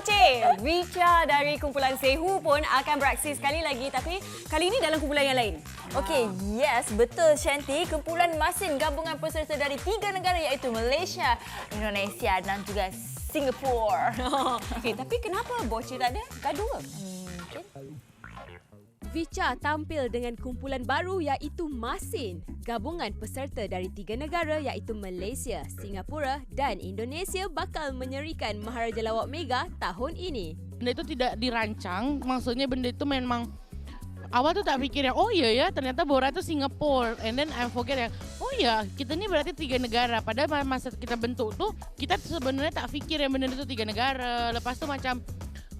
Bocil, Vicha dari kumpulan Sehu pun akan beraksi sekali lagi tapi kali ini dalam kumpulan yang lain. Okey, yes, betul Shanti. Kumpulan Masin gabungan peserta dari 3 negara iaitu Malaysia, Indonesia dan juga Singapura. Tapi kenapa Bocil tak ada? Gaduh ke? Mungkin. Vicha tampil dengan kumpulan baru iaitu Masin, gabungan peserta dari 3 negara iaitu Malaysia, Singapura dan Indonesia bakal menyerikan Maharaja Lawak Mega tahun ini. Benda itu tidak dirancang, maksudnya benda itu memang awal tu tak fikir yang oh ya ternyata Bora tu Singapura, and then I forget yang oh ya kita ni berarti 3 negara. Padahal masa kita bentuk tu kita sebenarnya tak fikir yang benda itu 3 negara. Lepas tu macam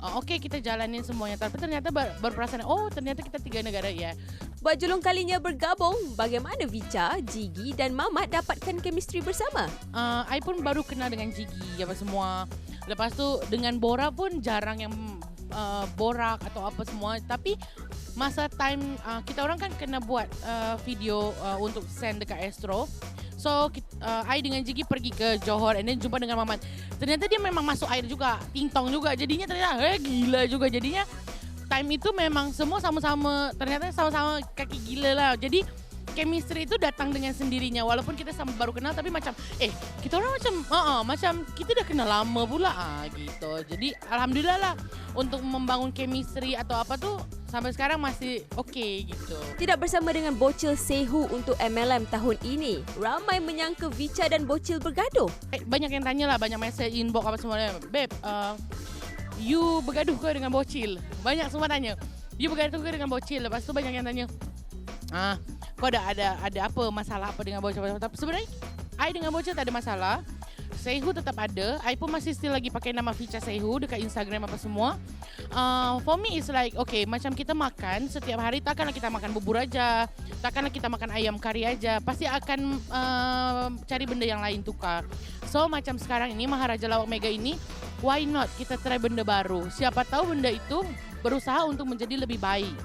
okey kita jalanin semuanya, tapi ternyata berperasaan oh ternyata kita 3 negara ya. Buat julung kalinya bergabung, bagaimana Vicha, Jiggy dan Mamat dapatkan chemistry bersama? I pun baru kenal dengan Jiggy apa semua. Lepas tu dengan Bora pun jarang yang borak atau apa semua. Tapi masa time kita orang kan kena buat video untuk send dekat Astro. So, I dengan Jiggy pergi ke Johor and then jumpa dengan Mamat. Ternyata dia memang masuk air juga, tingtong juga. Jadinya ternyata gila juga. Jadinya time itu memang semua sama-sama, ternyata sama-sama kaki gila lah. Jadi chemistry itu datang dengan sendirinya. Walaupun kita sama baru kenal tapi macam kita orang macam kita dah kenal lama pula gitu. Jadi alhamdulillah lah untuk membangun chemistry atau apa tu sampai sekarang masih okey gitu. Tidak bersama dengan Bocil Sehu untuk MLM tahun ini, ramai menyangka Vicha dan Bocil bergaduh. Banyak yang tanya lah, banyak message inbox apa semua. Babe, you bergaduh ke dengan Bocil? Banyak semua tanya. You bergaduh ke dengan Bocil? Lepas tu banyak yang tanya, kau ada apa masalah apa dengan Bocil? Tapi sebenarnya I dengan Bocil tak ada masalah. Sehu tetap ada. I pun masih still lagi pakai nama Vicha Sehu dekat Instagram apa semua. For me it's like okay, macam kita makan setiap hari, takkanlah kita makan bubur aja, takkanlah kita makan ayam kari aja, pasti akan cari benda yang lain tukar. So macam sekarang ini Maharaja Lawak Mega ini, why not kita try benda baru? Siapa tahu benda itu berusaha untuk menjadi lebih baik.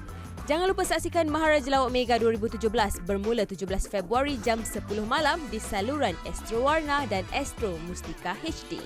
Jangan lupa saksikan Maharaja Lawak Mega 2017 bermula 17 Februari jam 10 malam di saluran Astro Warna dan Astro Mustika HD.